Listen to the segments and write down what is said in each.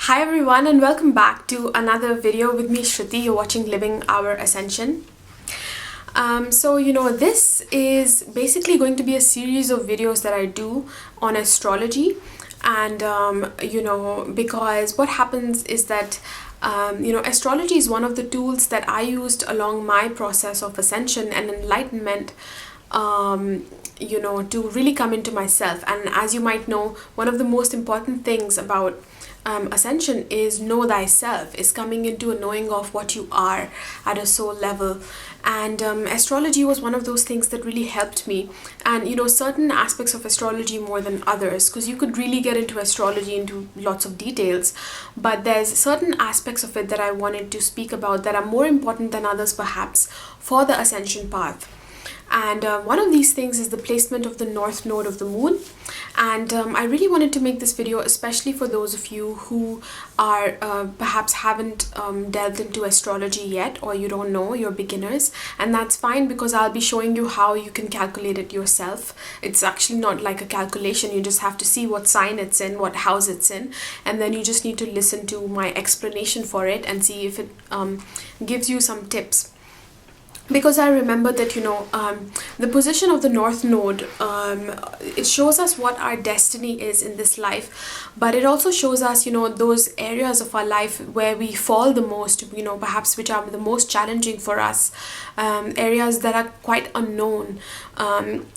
Hi everyone and welcome back to another video with me, Shruti. You're watching Living Our Ascension. This is basically going to be a series of videos that I do on astrology. And, because what happens is that, astrology is one of the tools that I used along my process of ascension and enlightenment, to really come into myself. And as you might know, one of the most important things about ascension is know thyself, is coming into a knowing of what you are at a soul level. And astrology was one of those things that really helped me. And certain aspects of astrology more than others, because you could really get into astrology into lots of details, but there's certain aspects of it that I wanted to speak about that are more important than others perhaps for the ascension path. And one of these things is the placement of the north node of the moon. And I really wanted to make this video especially for those of you who are perhaps haven't delved into astrology yet, or you don't know, you're beginners. And that's fine, because I'll be showing you how you can calculate it yourself. It's actually not like a calculation. You just have to see what sign it's in, what house it's in, and then you just need to listen to my explanation for it and see if it gives you some tips. Because I remember that, the position of the North Node, it shows us what our destiny is in this life, but it also shows us, those areas of our life where we fall the most, perhaps which are the most challenging for us, areas that are quite unknown.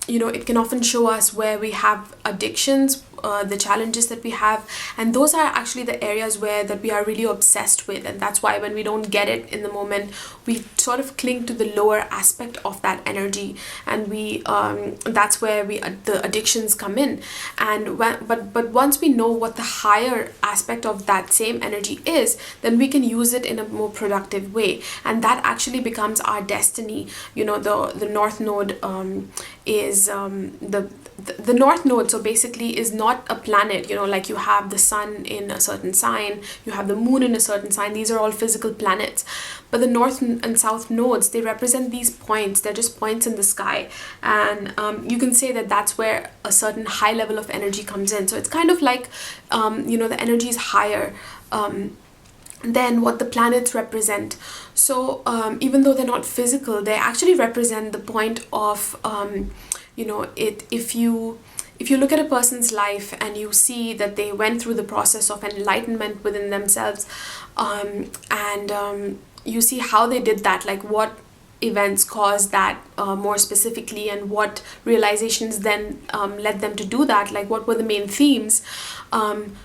It can often show us where we have addictions, the challenges that we have, and those are actually the areas that we are really obsessed with. And that's why when we don't get it in the moment, we sort of cling to the lower aspect of that energy, and we that's where the addictions come in. And but once we know what the higher aspect of that same energy is, then we can use it in a more productive way, and that actually becomes our destiny. The North Node is the North Node, so basically, is not a planet, like you have the sun in a certain sign, you have the moon in a certain sign. These are all physical planets. But the North and South nodes, they represent these points. They're just points in the sky. And you can say that that's where a certain high level of energy comes in. So it's kind of like, the energy is higher than what the planets represent. So even though they're not physical, they actually represent the point of, if you look at a person's life and you see that they went through the process of enlightenment within themselves, and you see how they did that, like what events caused that more specifically, and what realizations then led them to do that, like what were the main themes.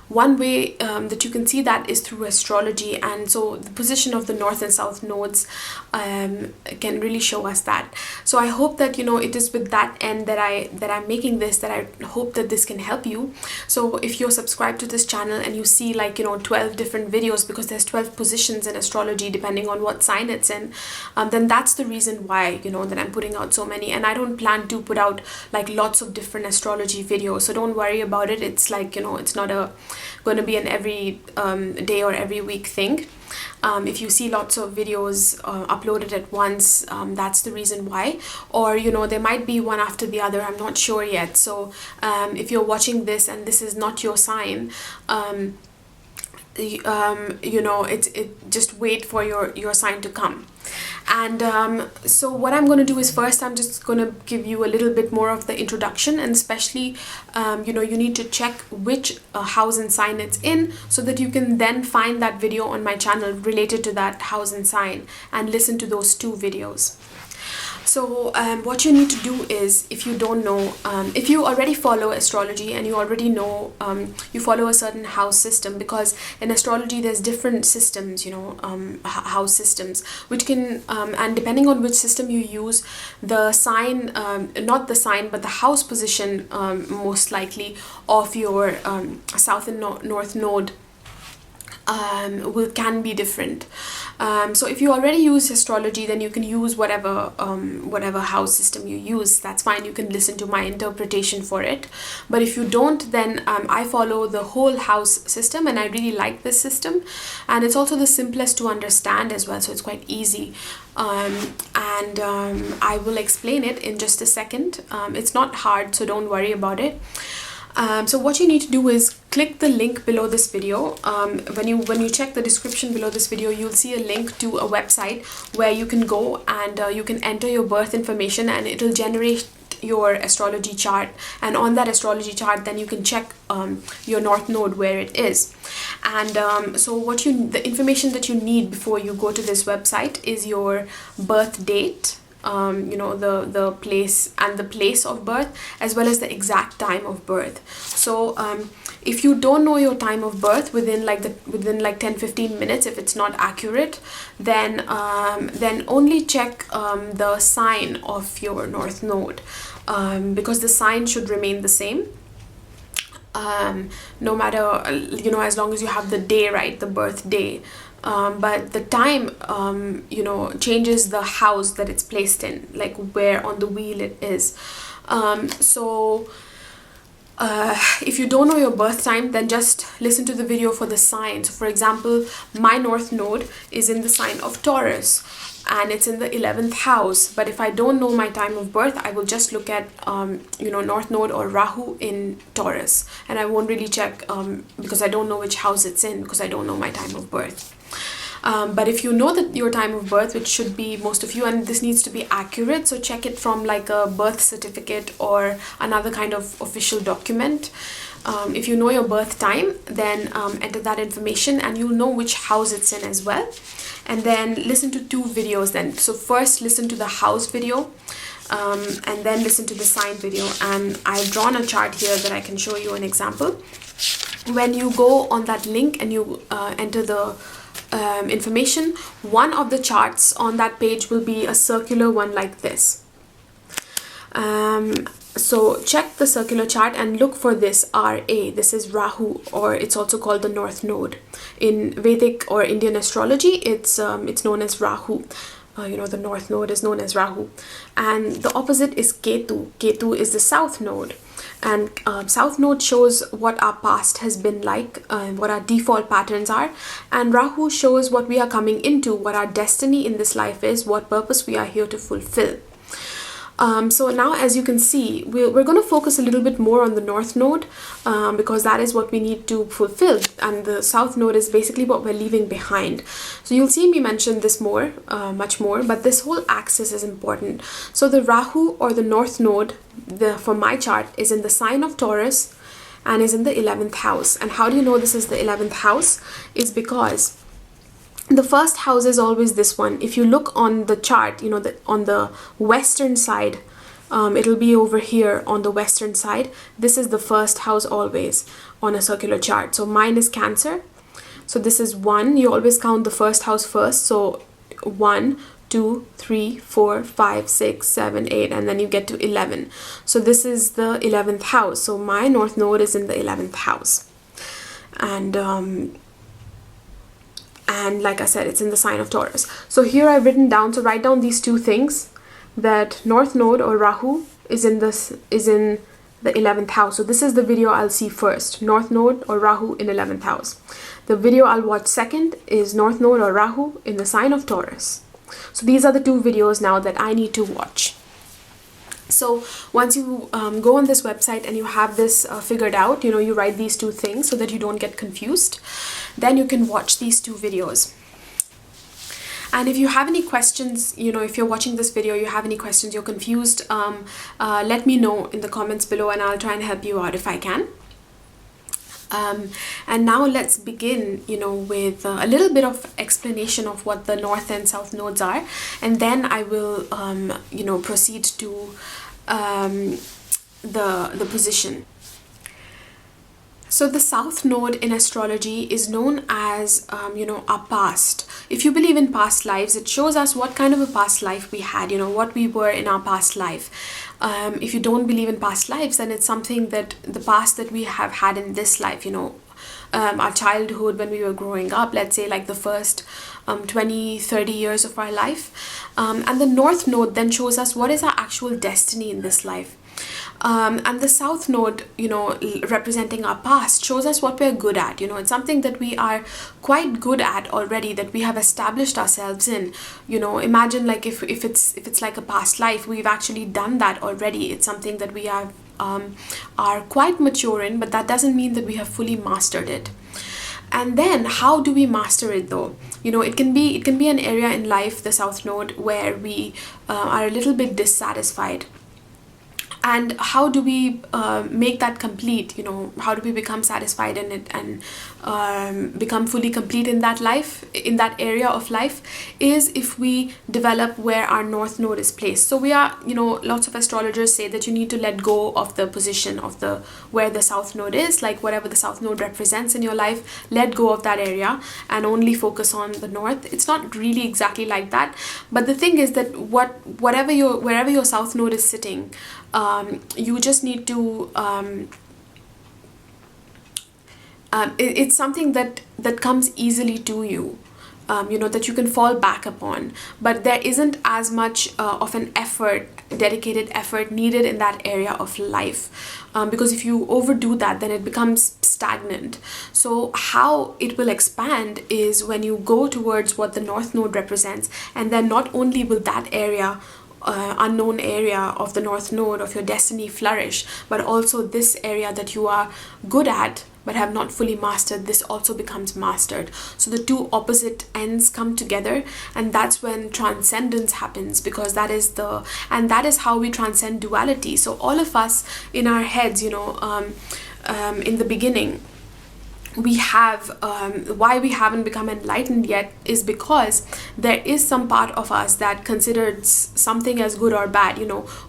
One way that you can see that is through astrology. And so the position of the North and South nodes can really show us that. So I hope that it is with that end that I'm making this, that I hope that this can help you. So if you're subscribed to this channel and you see 12 different videos, because there's 12 positions in astrology depending on what sign it's in, then that's the reason why that I'm putting out so many. And I don't plan to put out lots of different astrology videos, so don't worry about it. It's it's not going to be an every day or every week thing. If you see lots of videos uploaded at once, that's the reason why. Or there might be one after the other, I'm not sure yet. So if you're watching this and this is not your sign, just wait for your sign to come. And so what I'm going to do is, first I'm just going to give you a little bit more of the introduction, and especially you need to check which house and sign it's in, so that you can then find that video on my channel related to that house and sign and listen to those two videos. So what you need to do is, if you don't know, if you already follow astrology and you already know, you follow a certain house system, because in astrology there's different systems, house systems, which can, and depending on which system you use, the sign, not the sign, but the house position, most likely, of your South and North node can be different. So if you already use astrology, then you can use whatever house system you use. That's fine. You can listen to my interpretation for it. But if you don't, then I follow the whole house system, and I really like this system. And it's also the simplest to understand as well, so it's quite easy. I will explain it in just a second. It's not hard, so don't worry about it. So what you need to do is click the link below this video. When you check the description below this video, you'll see a link to a website where you can go and you can enter your birth information, and it'll generate your astrology chart, and on that astrology chart then you can check your north node where it is. And so the information that you need before you go to this website is your birth date, you know, the place and the place of birth, as well as the exact time of birth. So if you don't know your time of birth within like 10-15 minutes, if it's not accurate, then only check the sign of your north node, because the sign should remain the same, no matter, you know, as long as you have the day right, the birth day. But the time, you know, changes the house that it's placed in, like where on the wheel it is. If you don't know your birth time, then just listen to the video for the sign. So for example, my north node is in the sign of Taurus, and it's in the 11th house. But if I don't know my time of birth, I will just look at you know, north node or Rahu in Taurus, and I won't really check because I don't know which house it's in, because I don't know my time of birth. But if you know that your time of birth, which should be most of you, and this needs to be accurate, so check it from like a birth certificate or another kind of official document. If you know your birth time, then enter that information, and you'll know which house it's in as well. And then listen to 2 videos then. So first listen to the house video, and then listen to the sign video. And I've drawn a chart here that I can show you an example. When you go on that link and you enter the information, one of the charts on that page will be a circular one like this. So check the circular chart and look for this RA. This is Rahu, or it's also called the north node. In Vedic or Indian astrology, it's known as Rahu. You know, the north node is known as Rahu. And the opposite is Ketu. Ketu is the south node. And south node shows what our past has been like, what our default patterns are. And Rahu shows what we are coming into, what our destiny in this life is, what purpose we are here to fulfill. So now, as you can see, we're going to focus a little bit more on the north node, because that is what we need to fulfill, and the south node is basically what we're leaving behind. So you'll see me mention this more, much more, but this whole axis is important. So the Rahu or the north node, for my chart, is in the sign of Taurus and is in the 11th house. And how do you know this is the 11th house? Is because the first house is always this one. If you look on the chart, you know, on the western side, it'll be over here on the western side. This is the first house always on a circular chart. So mine is Cancer. So this is 1. You always count the first house first. So 1, 2, 3, 4, 5, 6, 7, 8, and then you get to 11. So this is the 11th house. So my north node is in the 11th house. And like I said, it's in the sign of Taurus. So here I've written down, so write down these 2 things, that north node or Rahu is in the 11th house. So this is the video I'll see first, north node or Rahu in 11th house. The video I'll watch second is north node or Rahu in the sign of Taurus. So these are the 2 videos now that I need to watch. So once you go on this website and you have this figured out, you know, you write these 2 things so that you don't get confused, then you can watch these 2 videos. And if you have any questions, you know, if you're watching this video, you have any questions, you're confused, let me know in the comments below, and I'll try and help you out if I can. And now let's begin, you know, with a little bit of explanation of what the north and south nodes are, and then I will, you know, proceed to the position. So the south node in astrology is known as, you know, our past. If you believe in past lives, it shows us what kind of a past life we had, you know, what we were in our past life. If you don't believe in past lives, then it's something that the past that we have had in this life, you know, our childhood when we were growing up, let's say like the first 20-30 years of our life. And the north node then shows us what is our actual destiny in this life. And the south node, you know, representing our past, shows us what we're good at. You know, it's something that we are quite good at already, that we have established ourselves in. You know, imagine like if it's like a past life, we've actually done that already. It's something that we have are quite mature in, but that doesn't mean that we have fully mastered it. And then how do we master it though? It can be an area in life, the South Node, where we are a little bit dissatisfied. And how do we make that complete? How do we become satisfied in it and become fully complete in that life, in that area of life, is if we develop where our North Node is placed. So we are, lots of astrologers say that you need to let go of the position of where the South Node is, like whatever the South Node represents in your life, let go of that area and only focus on the North. It's not really exactly like that, but the thing is that wherever your South Node is sitting, you just need to it's something that comes easily to you, that you can fall back upon, but there isn't as much of an dedicated effort needed in that area of life, because if you overdo that, then it becomes stagnant. So how it will expand is when you go towards what the North Node represents, and then not only will that area, unknown area of the North Node of your destiny flourish, but also this area that you are good at but have not fully mastered, this also becomes mastered. So the two opposite ends come together, and that's when transcendence happens, because that is how we transcend duality. So all of us in our heads, in the beginning, we have why we haven't become enlightened yet is because there is some part of us that considers something as good or bad,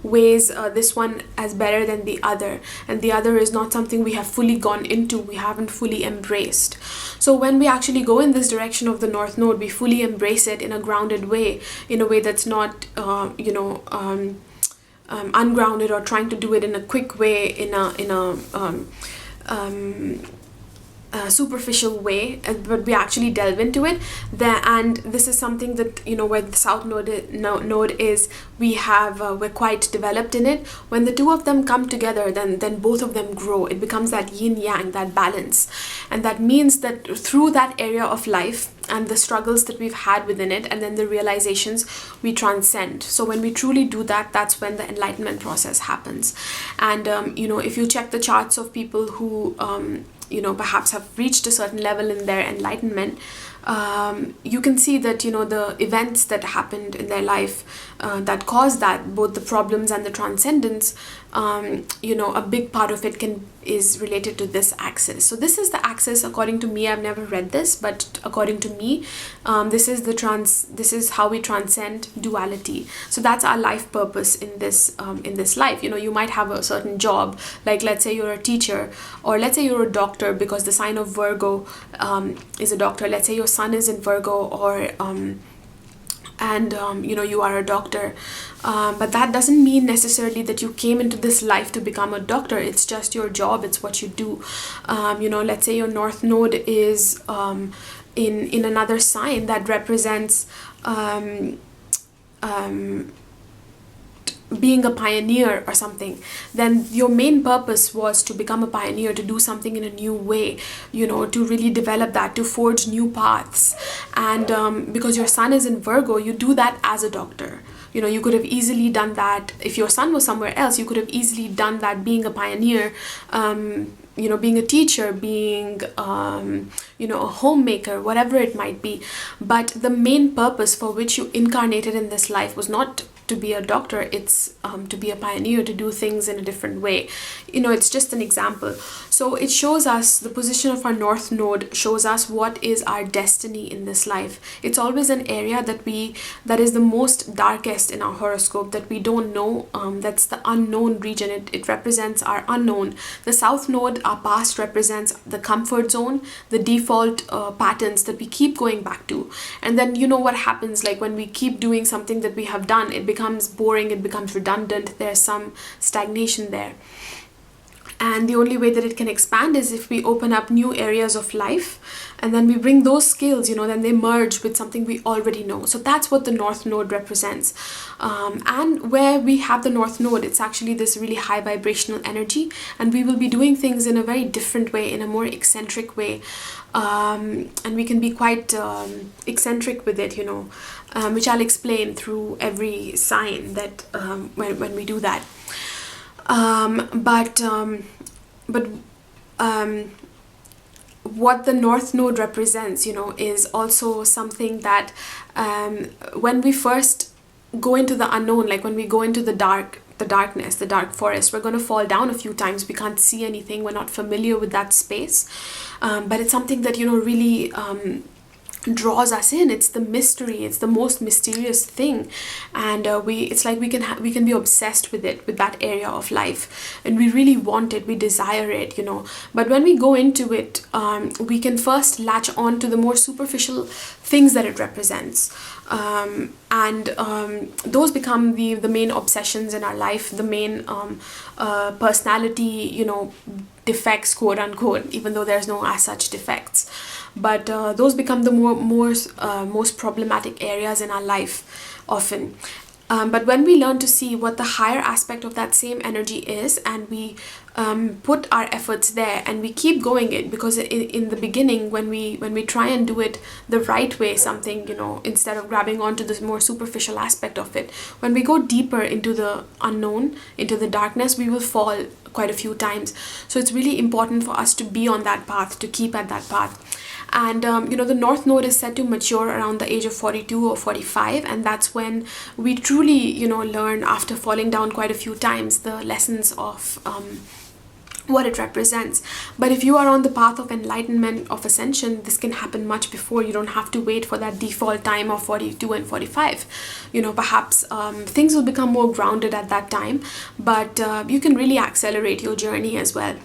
weighs this one as better than the other, and the other is not something we have fully gone into, we haven't fully embraced. So when we actually go in this direction of the North Node, we fully embrace it in a grounded way, in a way that's not ungrounded, or trying to do it in a quick way, in a superficial way, but we actually delve into it there. And this is something that, where the South Node is, we're quite developed in it. When the two of them come together, then both of them grow. It becomes that yin yang, that balance, and that means that through that area of life and the struggles that we've had within it, and then the realizations, we transcend. So when we truly do that, that's when the enlightenment process happens. And if you check the charts of people who perhaps have reached a certain level in their enlightenment, you can see that, the events that happened in their life that caused that, both the problems and the transcendence, a big part of it is related to this axis. So this is the axis, according to me. I've never read this, but according to me, this is how we transcend duality. So that's our life purpose in this life. You might have a certain job, like let's say you're a teacher, or let's say you're a doctor, because the sign of Virgo is a doctor. Let's say your sun is in Virgo, or you are a doctor, but that doesn't mean necessarily that you came into this life to become a doctor. It's just your job, it's what you do. Let's say your North Node is in another sign that represents being a pioneer or something, then your main purpose was to become a pioneer, to do something in a new way, to really develop that, to forge new paths. And because your sun is in Virgo, you do that as a doctor. You could have easily done that. If your sun was somewhere else, you could have easily done that being a pioneer, being a teacher, being, a homemaker, whatever it might be. But the main purpose for which you incarnated in this life was not to be a doctor, it's to be a pioneer, to do things in a different way. It's just an example. So it shows us, the position of our North Node shows us what is our destiny in this life. It's always an area that is the most darkest in our horoscope, that we don't know. That's the unknown region. It represents our unknown. The South Node, our past, represents the comfort zone, the default patterns that we keep going back to. And then what happens, like when we keep doing something that we have done, it becomes boring, it becomes redundant, there's some stagnation there. And the only way that it can expand is if we open up new areas of life, and then we bring those skills, then they merge with something we already know. So that's what the North Node represents. And where we have the North Node, it's actually this really high vibrational energy, and we will be doing things in a very different way, in a more eccentric way. And we can be quite eccentric with it, which I'll explain through every sign that when we do that. But what the North Node represents, is also something that when we first go into the unknown, like when we go into the darkness, the dark forest, we're going to fall down a few times. We can't see anything. We're not familiar with that space. But it's something that, really draws us in. It's the mystery. It's the most mysterious thing, and it's like we can be obsessed with it, with that area of life, and we really want it. We desire it, But when we go into it, we can first latch on to the more superficial things that it represents, and those become the main obsessions in our life, the main personality, defects, quote unquote, even though there's no as such defects. But those become the most problematic areas in our life often. But when we learn to see what the higher aspect of that same energy is, and we put our efforts there, and we keep going it, because in the beginning, when we try and do it the right way, something, instead of grabbing onto this more superficial aspect of it, when we go deeper into the unknown, into the darkness, we will fall quite a few times. So it's really important for us to be on that path, to keep at that path. And the North Node is said to mature around the age of 42 or 45, and that's when we truly learn, after falling down quite a few times, the lessons of what it represents. But if you are on the path of enlightenment, of ascension, this can happen much before. You don't have to wait for that default time of 42 and 45. Perhaps things will become more grounded at that time, but you can really accelerate your journey as well.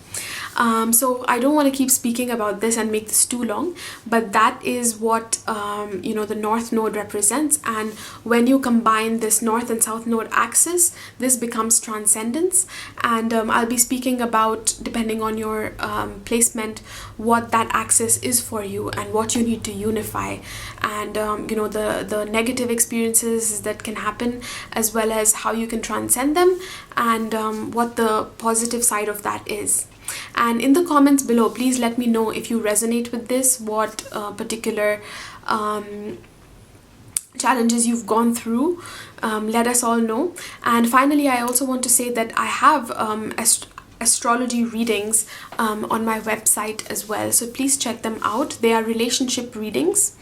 So I don't want to keep speaking about this and make this too long, but that is what the North Node represents. And when you combine this North and South Node axis, this becomes transcendence. And I'll be speaking about, depending on your placement, what that axis is for you and what you need to unify, and the negative experiences that can happen, as well as how you can transcend them, and what the positive side of that is. And in the comments below, please let me know if you resonate with this, what particular challenges you've gone through. Let us all know. And finally, I also want to say that I have astrology readings on my website as well, so please check them out. They are relationship readings,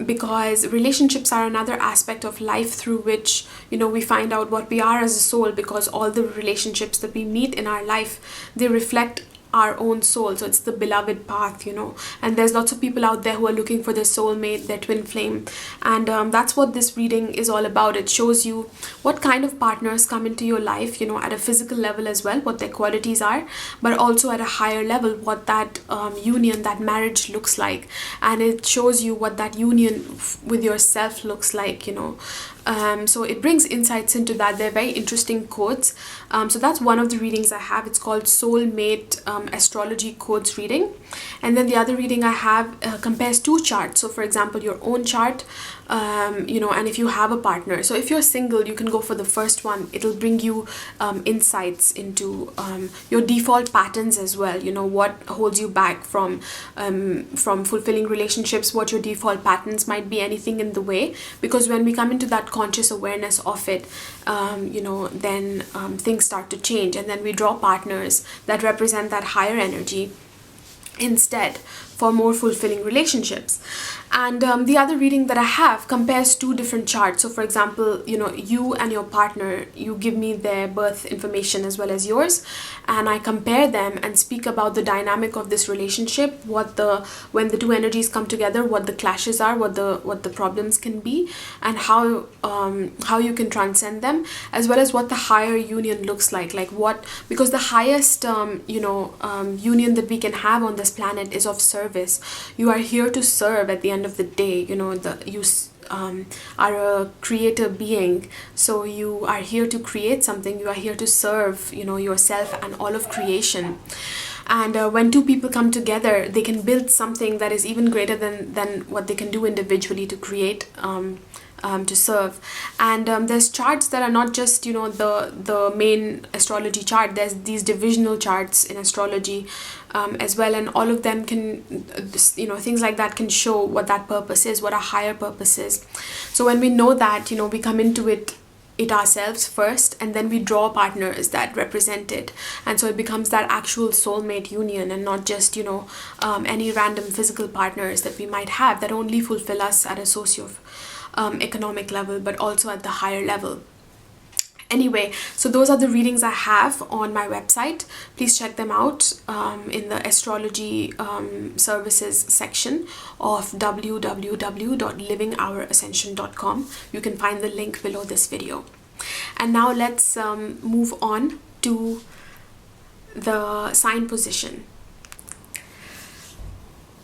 because relationships are another aspect of life through which we find out what we are as a soul, because all the relationships that we meet in our life, they reflect our own soul. So it's the beloved path, and there's lots of people out there who are looking for their soulmate, their twin flame, and that's what this reading is all about. It shows you what kind of partners come into your life, at a physical level as well, what their qualities are, but also at a higher level, what that union, that marriage looks like, and it shows you what that union with yourself looks like, so it brings insights into that. They're very interesting quotes. So that's one of the readings I have. It's called Soulmate Astrology Codes reading. And then the other reading I have compares two charts. So for example, your own chart, and if you have a partner. So if you're single, you can go for the first one. It'll bring you insights into your default patterns as well. What holds you back from fulfilling relationships, what your default patterns might be, anything in the way. Because when we come into that conscious awareness of it, then things start to change, and then we draw partners that represent that higher energy instead, for more fulfilling relationships. And the other reading that I have compares two different charts. So for example, you and your partner, you give me their birth information as well as yours, and I compare them and speak about the dynamic of this relationship, when the two energies come together, what the clashes are, what the problems can be, and how you can transcend them, as well as what the higher union looks like because the highest union that we can have on this planet is of service. You are here to serve at the end of the day. You are a creator being, so you are here to create something. You are here to serve yourself and all of creation. And when two people come together, they can build something that is even greater than what they can do individually to create, to serve. And there's charts that are not just the main astrology chart. There's these divisional charts in astrology as well, and all of them can things like that can show what that purpose is, what a higher purpose is. So when we know that, we come into it it ourselves first, and then we draw partners that represent it, and so it becomes that actual soulmate union, and not just, you know, any random physical partners that we might have that only fulfill us at a socio-economic level, but also at the higher level. Anyway, so those are the readings I have on my website. Please check them out in the astrology services section of www.livingourascension.com. You can find the link below this video. And now let's move on to the sign position.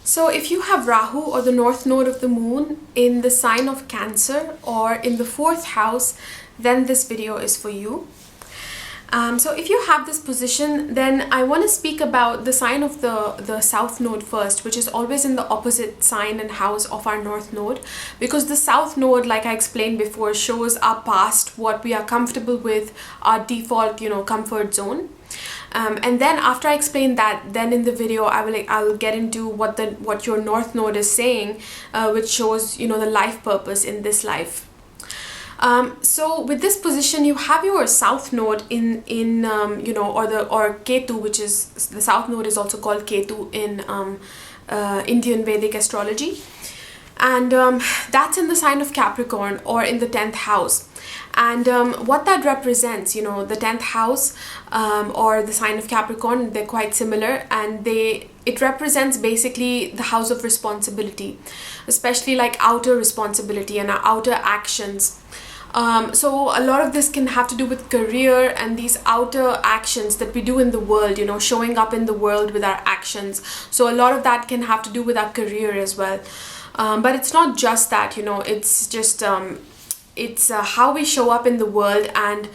So if you have Rahu, or the north node of the moon, in the sign of Cancer or in the 4th house, then this video is for you. So if you have this position, then I want to speak about the sign of the south node first, which is always in the opposite sign and house of our north node, because the south node, like I explained before, shows our past, what we are comfortable with, our default, you know, comfort zone. And then after I explain that, then in the video I'll get into what your north node is saying, which shows, you know, the life purpose in this life. So with this position, you have your south node in you know, or Ketu, which is the south node is also called Ketu in Indian Vedic astrology, and that's in the sign of Capricorn or in the 10th house. And what that represents, you know, the 10th house or the sign of Capricorn, they're quite similar, and it represents basically the house of responsibility, especially like outer responsibility and our outer actions. So a lot of this can have to do with career and these outer actions that we do in the world, you know, showing up in the world with our actions. So a lot of that can have to do with our career as well. But it's not just that, you know, it's just it's how we show up in the world, and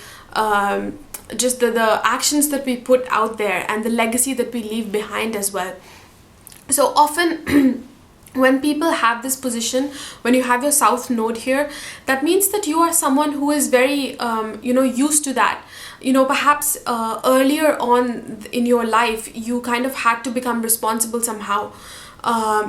just the actions that we put out there and the legacy that we leave behind as well. So often when people have this position, when you have your south node here, that means that you are someone who is very you know, used to that. You know, perhaps earlier on in your life you kind of had to become responsible somehow,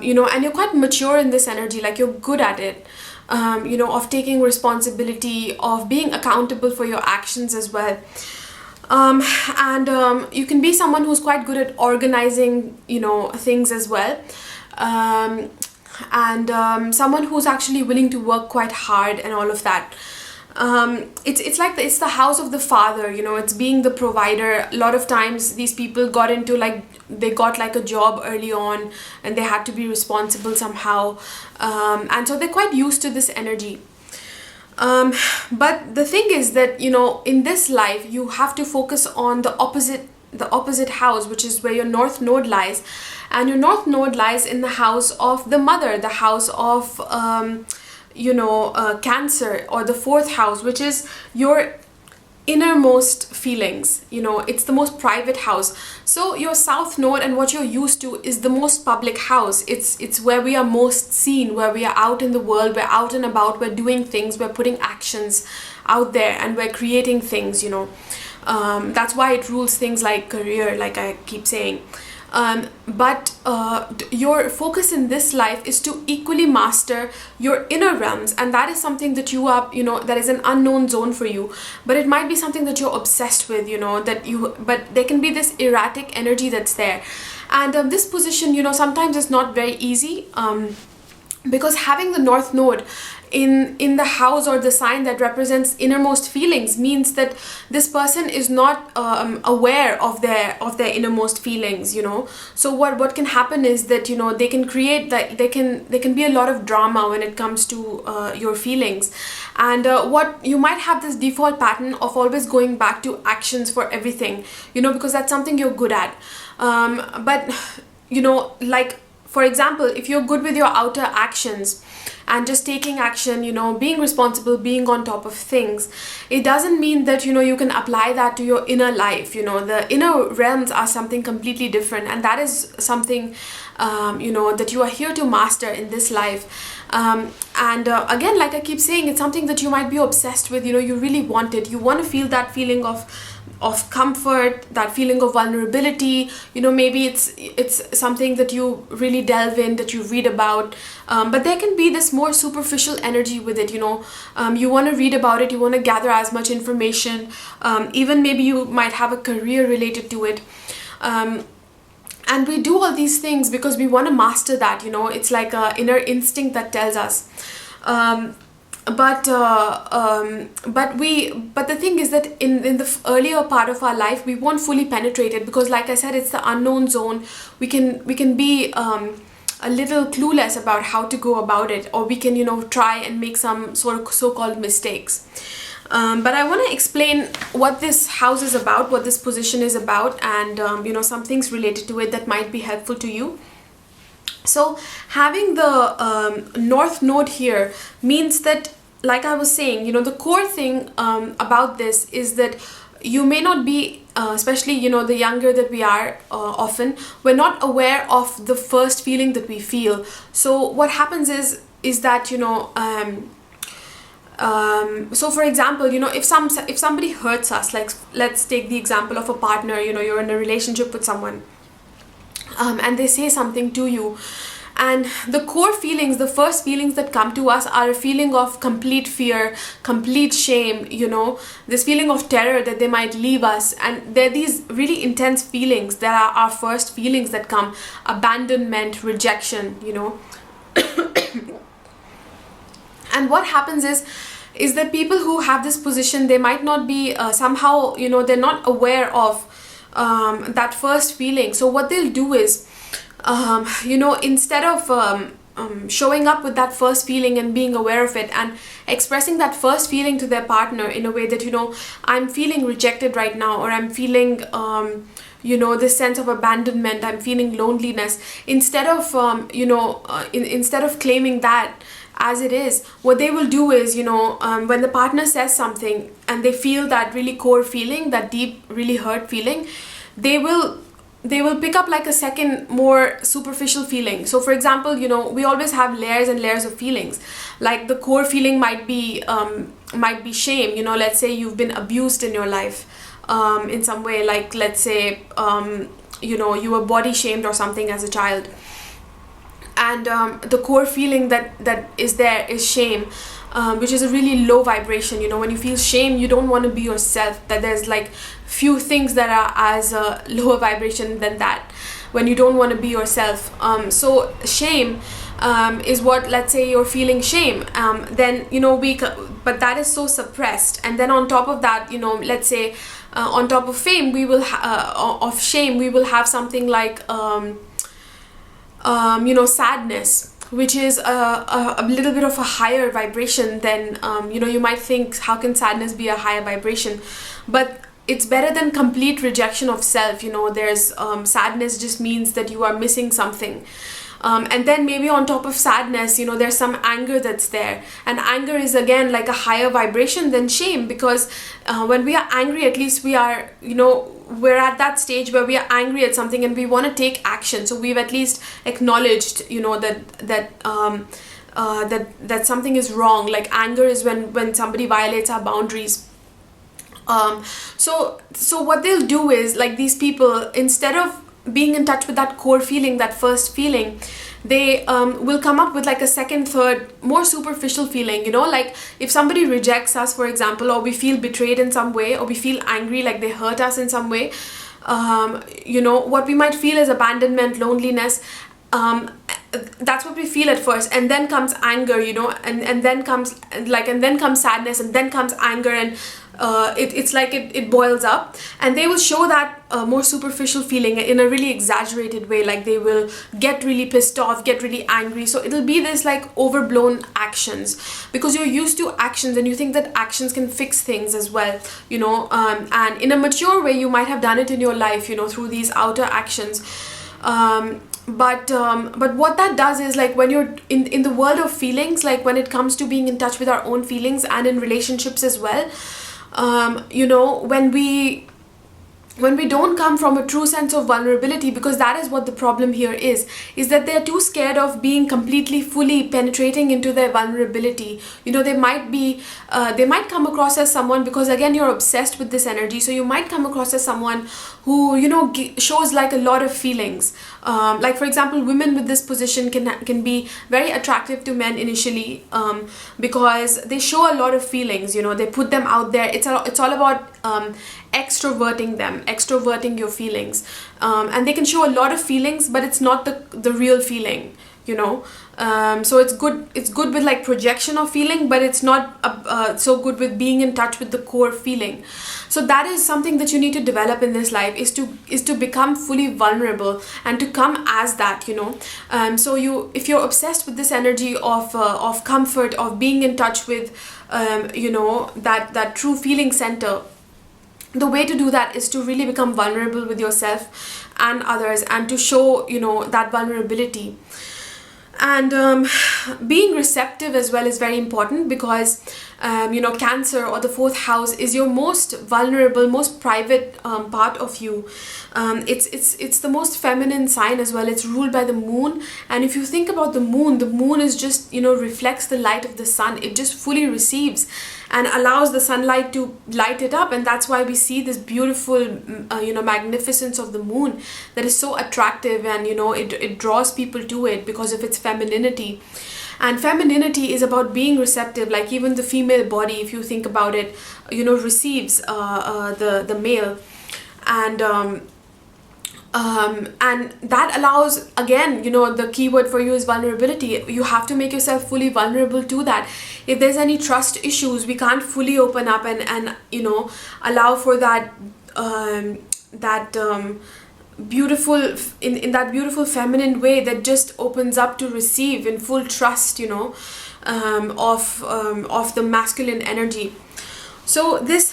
you know, and you're quite mature in this energy, like you're good at it, you know, of taking responsibility, of being accountable for your actions as well. And you can be someone who's quite good at organizing, you know, things as well. And someone who's actually willing to work quite hard and all of that. It's like it's the house of the father, you know, it's being the provider. A lot of times these people got into they got like a job early on and they had to be responsible somehow, and so they're quite used to this energy. But the thing is that, you know, in this life you have to focus on the opposite house, which is where your north node lies. And your north node lies in the house of the mother, the house of you know, Cancer, or the 4th house, which is your innermost feelings. You know, it's the most private house. So your south node and what you're used to is the most public house. It's where we are most seen, where we are out in the world, we're out and about, we're doing things, we're putting actions out there, and we're creating things, you know. That's why it rules things like career, like I keep saying. But your focus in this life is to equally master your inner realms, and that is something that you are, you know, that is an unknown zone for you, but it might be something that you're obsessed with, you know, but there can be this erratic energy that's there. And this position, you know, sometimes it's not very easy, because having the north node in the house or the sign that represents innermost feelings means that this person is not aware of their innermost feelings, you know. So what can happen is that, you know, they can create that, there can be a lot of drama when it comes to your feelings. And what you might have this default pattern of always going back to actions for everything, you know, because that's something you're good at. But you know, like for example, if you're good with your outer actions and just taking action, you know, being responsible, being on top of things, it doesn't mean that, you know, you can apply that to your inner life. You know, the inner realms are something completely different, and that is something you know, that you are here to master in this life. And again, like I keep saying, it's something that you might be obsessed with, you know, you really want it, you want to feel that feeling of of comfort, that feeling of vulnerability. You know, maybe it's something that you really delve in, that you read about, but there can be this more superficial energy with it. You know, you want to read about it, you want to gather as much information, even maybe you might have a career related to it. And we do all these things because we want to master that, you know. It's like a inner instinct that tells us. But the thing is that in the earlier part of our life, we won't fully penetrate it, because like I said, it's the unknown zone. We can be a little clueless about how to go about it, or we can, you know, try and make some sort of so-called mistakes. But I want to explain what this house is about, what this position is about, and you know, some things related to it that might be helpful to you. So having the North Node here means that, like I was saying, you know, the core thing about this is that you may not be, especially, you know, the younger that we are, often, we're not aware of the first feeling that we feel. So what happens is that, you know, so for example, you know, if somebody hurts us, like let's take the example of a partner, you know, you're in a relationship with someone, and they say something to you, and the core feelings, the first feelings that come to us are a feeling of complete fear, complete shame, you know, this feeling of terror that they might leave us. And they're these really intense feelings that are our first feelings that come: abandonment, rejection, you know. And what happens is that people who have this position, they might not be somehow, you know, they're not aware of that first feeling. So what they'll do is, you know, instead of showing up with that first feeling and being aware of it and expressing that first feeling to their partner in a way that, you know, I'm feeling rejected right now, or I'm feeling you know, this sense of abandonment, I'm feeling loneliness, instead of you know, instead of claiming that as it is, what they will do is, you know, when the partner says something and they feel that really core feeling, that deep, really hurt feeling, they will pick up like a second, more superficial feeling. So for example, you know, we always have layers and layers of feelings. Like the core feeling might be shame. You know, let's say you've been abused in your life in some way, like let's say you know, you were body shamed or something as a child, and the core feeling that is there is shame, which is a really low vibration. You know, when you feel shame, you don't want to be yourself. That there's like few things that are as a lower vibration than that, when you don't want to be yourself. So shame is what, let's say you're feeling shame, then, you know, but that is so suppressed. And then on top of that, you know, let's say on top of fame, we will of shame, we will have something like you know, sadness, which is a little bit of a higher vibration than you know, you might think, how can sadness be a higher vibration? But it's better than complete rejection of self. You know, there's sadness just means that you are missing something. And then maybe on top of sadness, you know, there's some anger that's there. And anger is again like a higher vibration than shame, because when we are angry, at least we are, you know, we're at that stage where we are angry at something and we want to take action. So we've at least acknowledged, you know, that something is wrong. Like anger is when somebody violates our boundaries. So what they'll do is, like, these people, instead of being in touch with that core feeling, that first feeling, they will come up with like a second, third, more superficial feeling. You know, like if somebody rejects us, for example, or we feel betrayed in some way, or we feel angry, like they hurt us in some way, you know, what we might feel is abandonment, loneliness. That's what we feel at first, and then comes anger, you know, and then comes sadness, and then comes anger, and it's like it boils up, and they will show that more superficial feeling in a really exaggerated way. Like they will get really pissed off, get really angry. So it'll be this like overblown actions, because you're used to actions and you think that actions can fix things as well, you know, and in a mature way you might have done it in your life, you know, through these outer actions. But what that does is, like, when you're in the world of feelings, like when it comes to being in touch with our own feelings and in relationships as well, you know, when we when we don't come from a true sense of vulnerability, because that is what the problem here is that they're too scared of being completely fully penetrating into their vulnerability. You know, they might come across as someone, because again you're obsessed with this energy, so you might come across as someone who, you know, shows like a lot of feelings. Like for example, women with this position can be very attractive to men initially, because they show a lot of feelings. You know, they put them out there. It's all about extroverting your feelings, and they can show a lot of feelings, but it's not the real feeling, you know. So it's good with like projection of feeling, but it's not so good with being in touch with the core feeling. So that is something that you need to develop in this life, is to become fully vulnerable and to come as that, you know. So if you're obsessed with this energy of comfort, of being in touch with you know, that true feeling center, the way to do that is to really become vulnerable with yourself and others, and to show, you know, that vulnerability. And being receptive as well is very important, because you know, Cancer, or the 4th house, is your most vulnerable, most private part of you. It's the most feminine sign as well. It's ruled by the moon, and if you think about the moon is just, you know, reflects the light of the sun. It just fully receives and allows the sunlight to light it up, and that's why we see this beautiful you know, magnificence of the moon that is so attractive, and you know, it draws people to it because of its femininity. And femininity is about being receptive. Like even the female body, if you think about it, you know, receives the male, and that allows, again, you know, the keyword for you is vulnerability. You have to make yourself fully vulnerable to that. If there's any trust issues, we can't fully open up and you know, allow for that beautiful, in that beautiful feminine way that just opens up to receive in full trust, you know, of the masculine energy. So this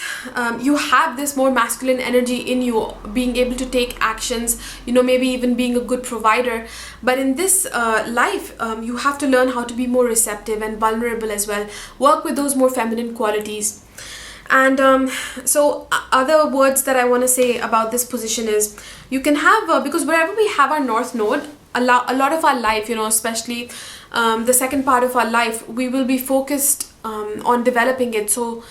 you have this more masculine energy in you, being able to take actions, you know, maybe even being a good provider. But in this life, you have to learn how to be more receptive and vulnerable as well. Work with those more feminine qualities. And so other words that I want to say about this position is, you can have, because wherever we have our North Node, a lot of our life, you know, especially the second part of our life, we will be focused on developing it. So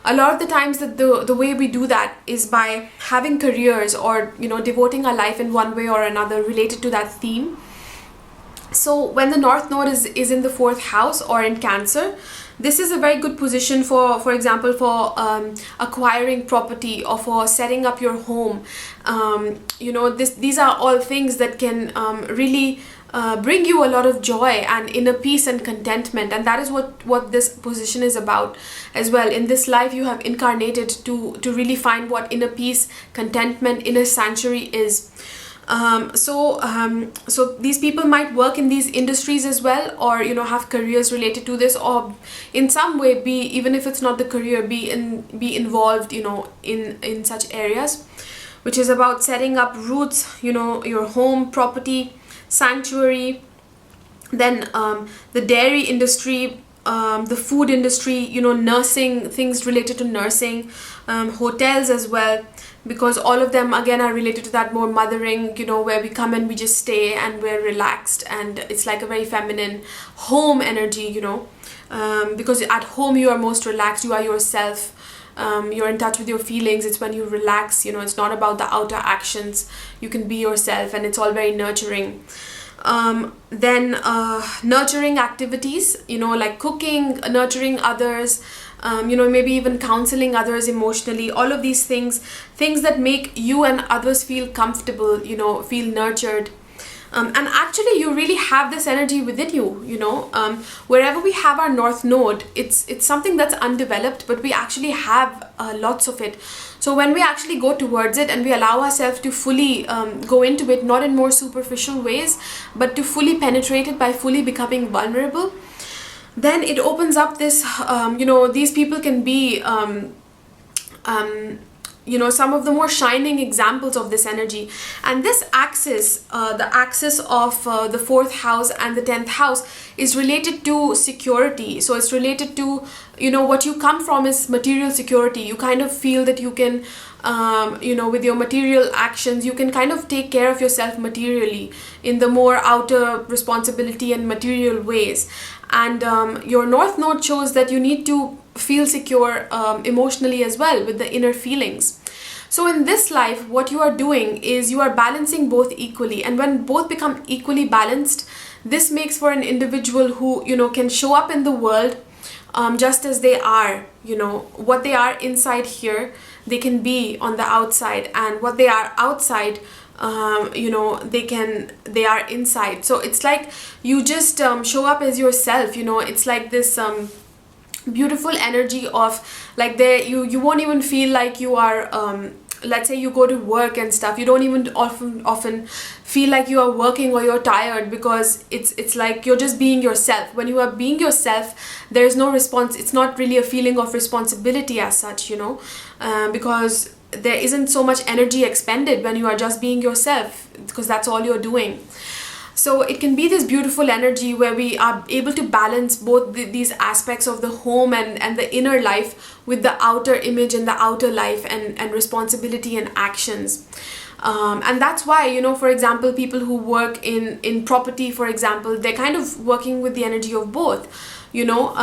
a lot of the times that the way we do that is by having careers, or you know, devoting our life in one way or another related to that theme. So when the North Node is in the 4th house or in Cancer, this is a very good position for example, for acquiring property, or for setting up your home. You know, these are all things that can really bring you a lot of joy and inner peace and contentment, and that is what this position is about as well. In this life, you have incarnated to really find what inner peace, contentment, inner sanctuary is. So these people might work in these industries as well, or you know, have careers related to this, or in some way be, even if it's not the career, be involved, you know, in such areas, which is about setting up roots, you know, your home, property, sanctuary. Then the dairy industry, the food industry, you know, nursing, things related to nursing, hotels as well, because all of them again are related to that more mothering, you know, where we come and we just stay and we're relaxed, and it's like a very feminine home energy, you know, because at home you are most relaxed, you are yourself, you're in touch with your feelings. It's when you relax, you know, it's not about the outer actions, you can be yourself, and it's all very nurturing. Then nurturing activities, you know, like cooking, nurturing others, you know, maybe even counseling others emotionally, all of these things that make you and others feel comfortable, you know, feel nurtured. And actually you really have this energy within you, you know, wherever we have our North Node, it's something that's undeveloped, but we actually have lots of it. So when we actually go towards it and we allow ourselves to fully go into it, not in more superficial ways, but to fully penetrate it by fully becoming vulnerable, then it opens up this, you know, these people can be you know, some of the more shining examples of this energy. And this axis, the axis of the 4th house and the 10th house, is related to security. So it's related to, you know, what you come from is material security. You kind of feel that you can, you know, with your material actions, you can kind of take care of yourself materially in the more outer responsibility and material ways. And your North Node shows that you need to feel secure emotionally as well, with the inner feelings. So in this life, what you are doing is you are balancing both equally. And when both become equally balanced, this makes for an individual who, you know, can show up in the world just as they are. You know, what they are inside here, they can be on the outside, and what they are outside, you know, they are inside. So it's like you just show up as yourself. You know, it's like this beautiful energy of like, there you won't even feel like you are let's say you go to work and stuff, you don't even often feel like you are working or you're tired, because it's like you're just being yourself. When you are being yourself, there's no response. It's not really a feeling of responsibility as such, you know, because there isn't so much energy expended when you are just being yourself, because that's all you're doing. So it can be this beautiful energy where we are able to balance both these aspects of the home and the inner life with the outer image and the outer life and responsibility and actions. And that's why, you know, for example, people who work in property, for example, they're kind of working with the energy of both, you know,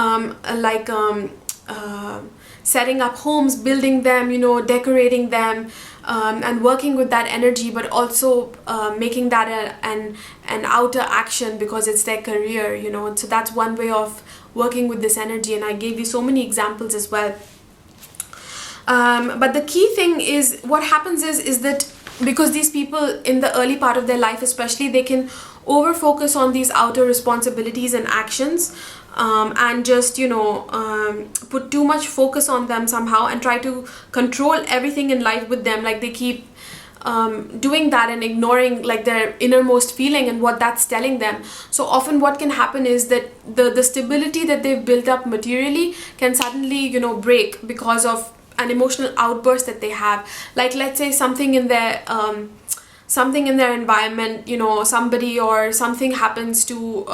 setting up homes, building them, you know, decorating them, and working with that energy, but also making that an outer action because it's their career, you know. So that's one way of working with this energy, and I gave you so many examples as well. But the key thing is, what happens is that because these people in the early part of their life especially, they can over focus on these outer responsibilities and actions, and just, you know, put too much focus on them somehow and try to control everything in life with them. Like they keep doing that and ignoring like their innermost feeling and what that's telling them. So often what can happen is that the stability that they've built up materially can suddenly, you know, break because of an emotional outburst that they have. Like, let's say something in their environment, you know, somebody or something happens to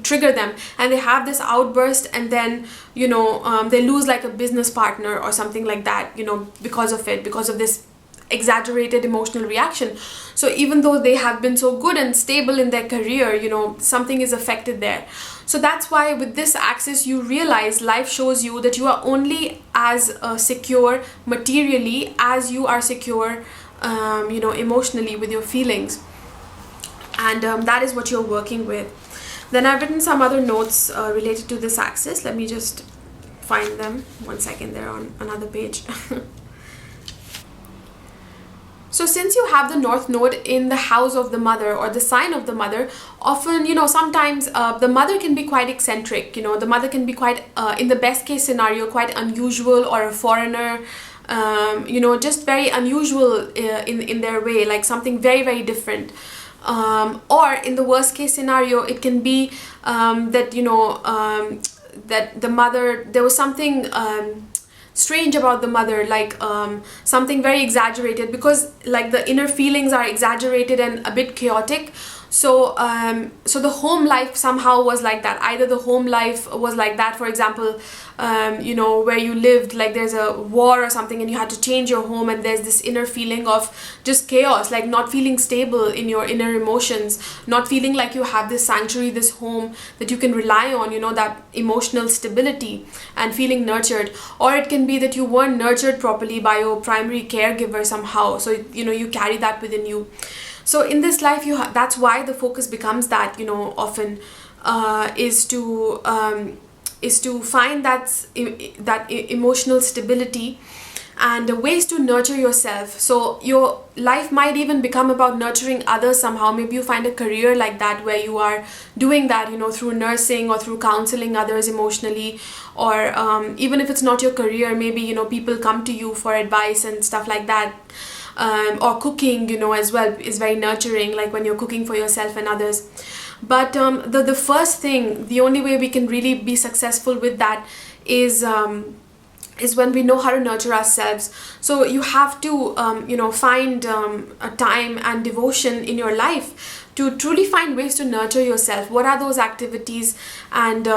trigger them, and they have this outburst, and then, you know, they lose like a business partner or something like that, you know, because of this exaggerated emotional reaction. So even though they have been so good and stable in their career, you know, something is affected there. So that's why with this axis, you realize life shows you that you are only as secure materially as you are secure, you know, emotionally with your feelings. And that is what you're working with. Then I've written some other notes related to this axis. Let me just find them. 1 second, they're on another page. So since you have the North Node in the house of the mother or the sign of the mother, often, you know, sometimes the mother can be quite eccentric. You know, the mother can be quite, in the best case scenario, quite unusual, or a foreigner, you know, just very unusual in their way, like something very, very different. Or in the worst case scenario, it can be that, you know, that the mother, there was something strange about the mother, like something very exaggerated, because like the inner feelings are exaggerated and a bit chaotic. So so the home life somehow was like that. Either the home life was like that, for example, you know, where you lived, like there's a war or something and you had to change your home, and there's this inner feeling of just chaos, like not feeling stable in your inner emotions, not feeling like you have this sanctuary, this home that you can rely on, you know, that emotional stability and feeling nurtured. Or it can be that you weren't nurtured properly by your primary caregiver somehow, so you know, you carry that within you. So in this life, that's why the focus becomes that, you know, often is to find that emotional stability and ways to nurture yourself. So your life might even become about nurturing others somehow. Maybe you find a career like that where you are doing that, you know, through nursing or through counseling others emotionally, or even if it's not your career, maybe, you know, people come to you for advice and stuff like that. Or cooking, you know, as well is very nurturing, like when you're cooking for yourself and others. But the first thing, the only way we can really be successful with that is is when we know how to nurture ourselves. So you have to find a time and devotion in your life to truly find ways to nurture yourself. What are those activities and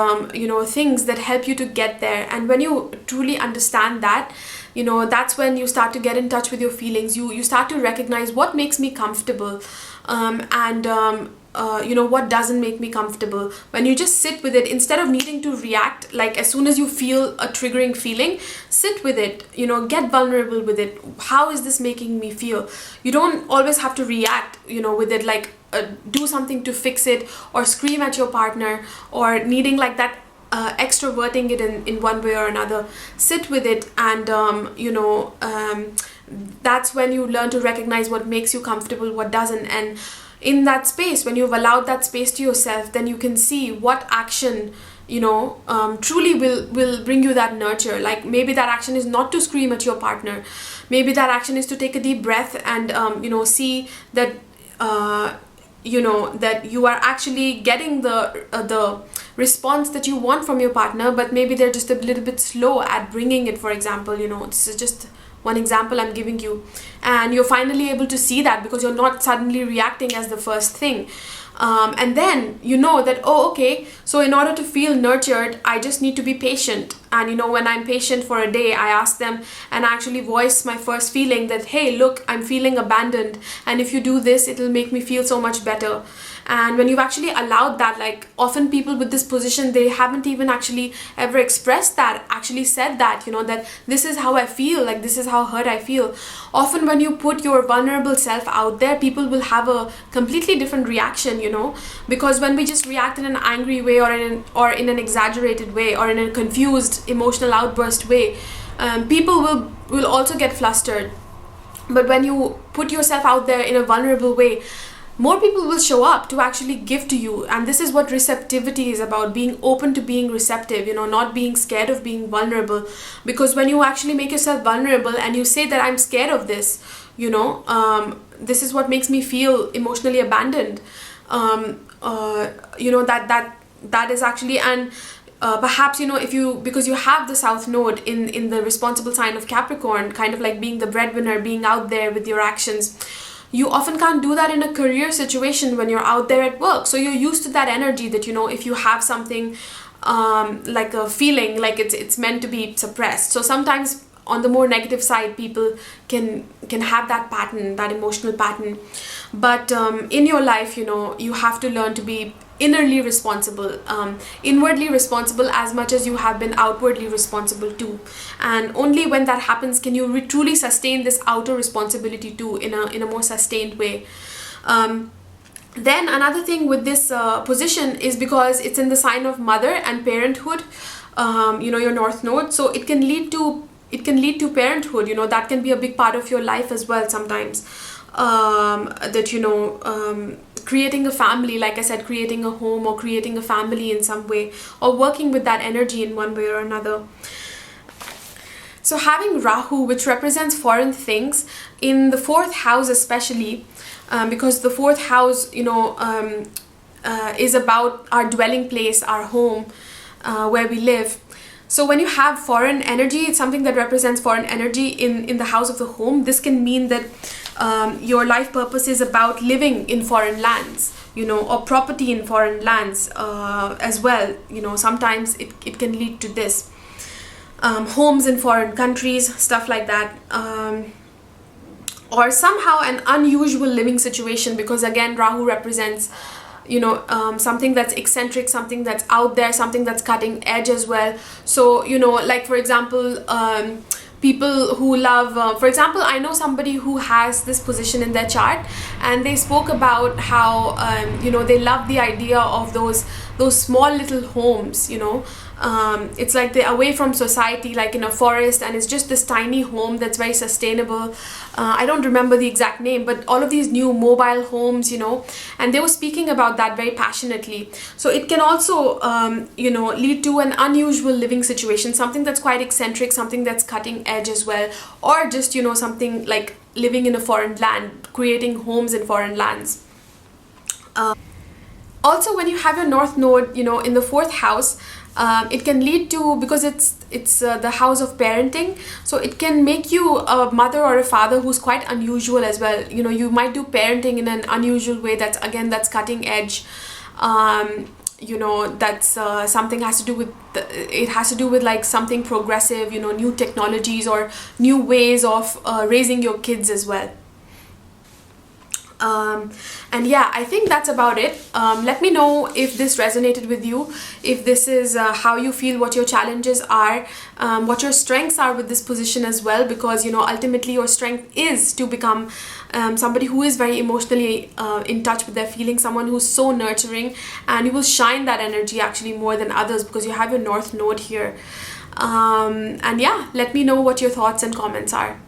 things that help you to get there? And when you truly understand that, that's when you start to get in touch with your feelings. You start to recognize what makes me comfortable, what doesn't make me comfortable. When you just sit with it, instead of needing to react, like as soon as you feel a triggering feeling, sit with it, get vulnerable with it. How is this making me feel? You don't always have to react, with it, like do something to fix it, or scream at your partner, or needing like that extroverting it in one way or another. Sit with it, and that's when you learn to recognize what makes you comfortable, what doesn't. And in that space, when you've allowed that space to yourself, then you can see what action truly will bring you that nurture. Like maybe that action is not to scream at your partner. Maybe that action is to take a deep breath and see that that you are actually getting the response that you want from your partner, but maybe they're just a little bit slow at bringing it. For example, this is just one example I'm giving you, and you're finally able to see that because you're not suddenly reacting as the first thing. And then you know that, oh, okay, so in order to feel nurtured, I just need to be patient. And when I'm patient for a day, I ask them and actually voice my first feeling that, hey, look, I'm feeling abandoned, and if you do this, it'll make me feel so much better. And when you've actually allowed that, like often people with this position, they haven't even actually ever expressed that, actually said that, that this is how I feel, like this is how hurt I feel. Often when you put your vulnerable self out there, people will have a completely different reaction, because when we just react in an angry way, or in an exaggerated way, or in a confused emotional outburst way, people will also get flustered. But when you put yourself out there in a vulnerable way, more people will show up to actually give to you. And this is what receptivity is about, being open to being receptive, not being scared of being vulnerable. Because when you actually make yourself vulnerable and you say that I'm scared of this, this is what makes me feel emotionally abandoned, that is actually. And perhaps because you have the South Node in the responsible sign of Capricorn, kind of like being the breadwinner, being out there with your actions, you often can't do that in a career situation when you're out there at work. So you're used to that energy that, if you have something like a feeling, like it's meant to be suppressed. So sometimes on the more negative side, people can have that pattern, that emotional pattern. But in your life, you have to learn to be innerly responsible, inwardly responsible as much as you have been outwardly responsible too. And only when that happens can you truly sustain this outer responsibility too in a more sustained way. Then another thing with this position is because it's in the sign of mother and parenthood, your North Node, so it can lead to parenthood. That can be a big part of your life as well sometimes. Creating a family, like I said, creating a home or creating a family in some way, or working with that energy in one way or another. So having Rahu, which represents foreign things, in the 4th house especially, because the 4th house, is about our dwelling place, our home, where we live. So when you have foreign energy, it's something that represents foreign energy in the house of the home. This can mean that your life purpose is about living in foreign lands, or property in foreign lands as well. Sometimes it can lead to this. Homes in foreign countries, stuff like that. Or somehow an unusual living situation, because again, Rahu represents something that's eccentric, something that's out there, something that's cutting edge as well. So like for example, people who love, for example, I know somebody who has this position in their chart, and they spoke about how they love the idea of those small little homes. It's like they're away from society, like in a forest, and it's just this tiny home that's very sustainable. I don't remember the exact name, but all of these new mobile homes, and they were speaking about that very passionately. So it can also lead to an unusual living situation, something that's quite eccentric, something that's cutting edge as well, or just something like living in a foreign land, creating homes in foreign lands. Also, when you have your North Node, in the 4th house, It can lead to, because it's the house of parenting, so it can make you a mother or a father who's quite unusual as well. You know, you might do parenting in an unusual way that's cutting edge. You know, that's something has to do with it has to do with like something progressive, you know, new technologies or new ways of raising your kids as well. And yeah, I think that's about it. Let me know if this resonated with you, if this is how you feel, what your challenges are, what your strengths are with this position as well, because, you know, ultimately your strength is to become somebody who is very emotionally in touch with their feelings, someone who's so nurturing, and you will shine that energy actually more than others because you have your North Node here. And yeah, let me know what your thoughts and comments are.